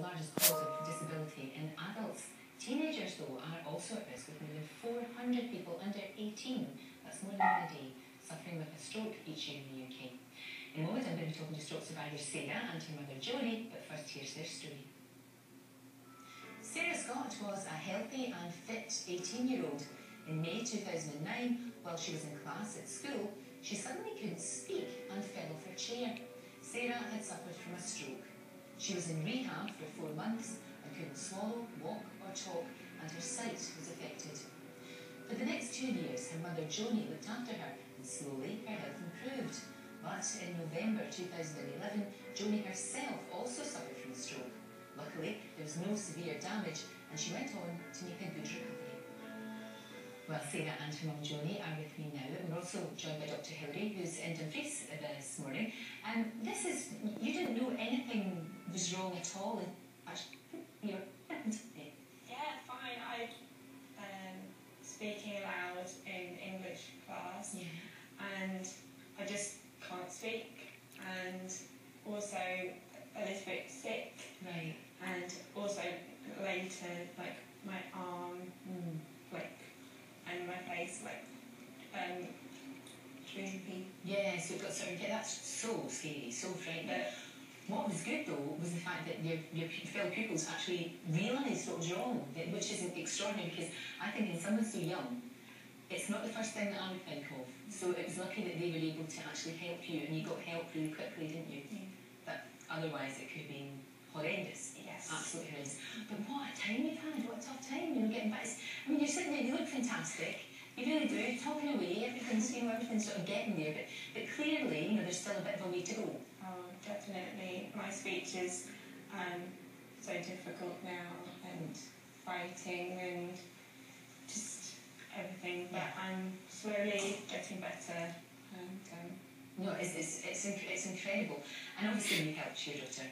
largest cause of disability in adults. Teenagers, though, are also at risk, with more than 400 people under 18, that's more than one a day, suffering with a stroke each year in the UK. In a moment, I'm going to be talking to stroke survivor Sarah and her mother Joanie, but first here's their story. Sarah Scott was a healthy and fit 18-year-old. In May 2009, while she was in class at school, she suddenly couldn't speak and fell off her chair. Sarah had suffered from a stroke. She was in rehab for 4 months and couldn't swallow, walk or talk, and her sight was affected. For the next 2 years, her mother Joanie looked after her, and slowly her health improved. But in November 2011, Joanie herself also suffered from a stroke. Luckily, there was no severe damage, and she went on to make a good recovery. Well, Sarah and her mum Joanie are with me now. We're also joined by Dr. Hilary, who's in Dumfries this morning. You didn't know anything was wrong at all. Yeah, fine. I speaking aloud in English class, and I just can't speak, and also a little bit sick, right? And also later, like my arm, and my face, droopy. Yeah, so that's so scary, so frightening. But what was good though was the fact that your fellow pupils actually realised what was wrong, which is extraordinary, because I think in someone so young, it's not the first thing that I would think of. So it was lucky that they were able to actually help you, and you got help really quickly, didn't you? Yeah. But otherwise it could have been horrendous. Yes. Absolutely horrendous. But what a time you've had, what a tough time, getting back. I mean, you're sitting there, you look fantastic. You really do, talking away, everything's sort of getting there, but clearly, there's still a bit of a way to go. Oh, definitely. My speech is so difficult now, and fighting and just everything, but I'm slowly getting better. And no, it's incredible. And obviously you helped your daughter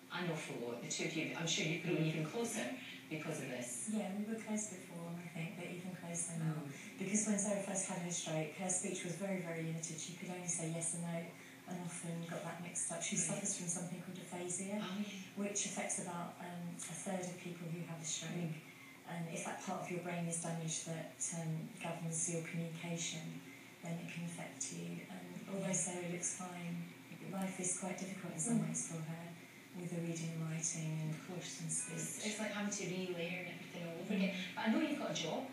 an awful lot, the two of you. I'm sure you've grown even closer because of this. Yeah, we were close before, I think, but even closer now. Because when Sarah first had her stroke, her speech was very, very limited. She could only say yes and no, and often got that mixed up. She suffers from something called aphasia, which affects about a third of people who have a stroke. And if that part of your brain is damaged that governs your communication, then it can affect you. And although Sarah looks fine, life is quite difficult in some ways for her, with the reading and writing and course and speech. It's like having to relearn everything all over again. But I know you've got a job.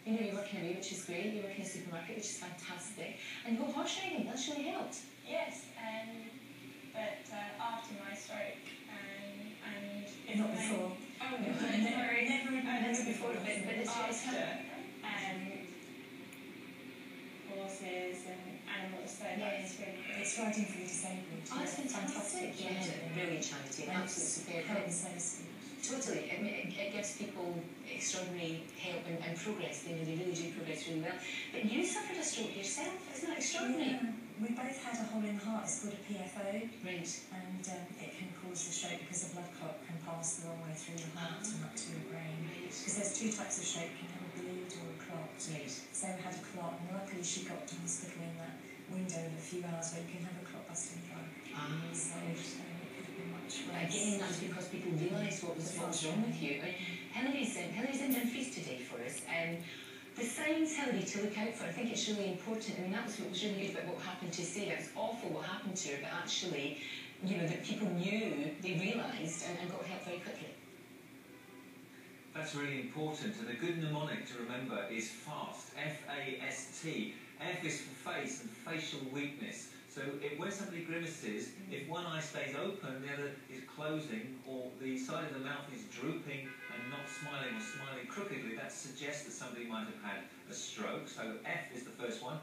You're working away, which is great. You work in a supermarket, which is fantastic. And you go horse riding. That's really helped. yes, but after my stroke, and Not before. Oh no, sorry. Never before, but it's after. Horses and animals, so that's really good. It's riding for the disabled. Oh, that's fantastic. Yeah, brilliant charity. Absolutely superb. Totally. I mean, it gives people extraordinary help and progress. They really do progress really well. But you suffered a stroke yourself. Isn't that extraordinary? Yeah. We both had a hole in the heart. It's called a PFO. Right. And it can cause a stroke because a blood clot can pass the wrong way through your heart and up to your brain. Because there's 2 types of stroke. You can have a bleed or a clot. Right. Sarah had a clot, and luckily she got to hospital in that window of a few hours where you can have a clot busting drug. So it could have been much worse. Again, that's because people realised what was wrong with you. Hilary's in Dumfries today for us. The signs, Hilary, to look out for, I think it's really important. I mean, that was what was really good about what happened to Sarah. It's awful what happened to her, but actually, that people knew, they realised, and got help very quickly. That's really important, and a good mnemonic to remember is FAST, F-A-S-T. F is for face and facial weakness. So when somebody grimaces, if one eye stays open, the other is closing, or the side of the mouth is drooping and not smiling or smiling crookedly, that suggests that somebody might have had a stroke. So F is the first one.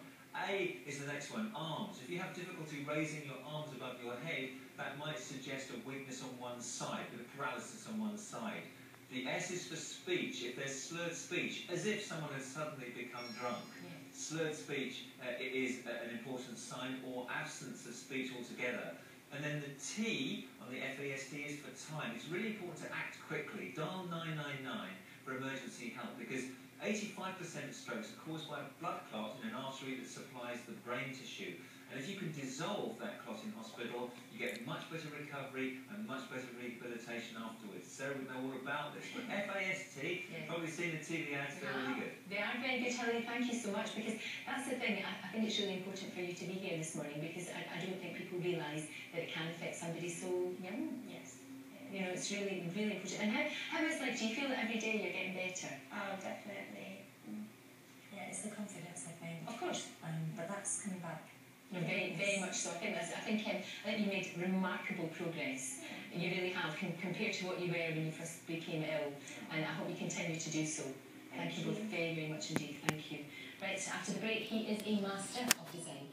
A is the next one, arms. If you have difficulty raising your arms above your head, that might suggest a weakness on one side, a paralysis on one side. The S is for speech. If there's slurred speech, as if someone has suddenly become drunk. Slurred speech is an important sign, or absence of speech altogether. And then the T on the FAST is for time. It's really important to act quickly. Dial 999 for emergency help, because 85% of strokes are caused by a blood clot in an artery that supplies the brain tissue. And if you can dissolve that clot in hospital, you get much better recovery and much better rehabilitation. rehabilitation afterwards. Sarah would know all about this. But FAST, Yeah. probably seen the TV ads, they're really good. They are very good, Helen. Thank you so much, because that's the thing. I think it's really important for you to be here this morning, because I don't think people realise that it can affect somebody so young. Yes. You know, it's really, really important. And how is like, do you feel that every day you're getting better? Oh, definitely. Yeah, it's the confidence, I think. Of course. But that's coming back. No, very, very much so. I think you made remarkable progress. You really have, compared to what you were when you first became ill. And I hope you continue to do so. Thank you both very, very much indeed. Thank you. Right, after the break, he is a master of design.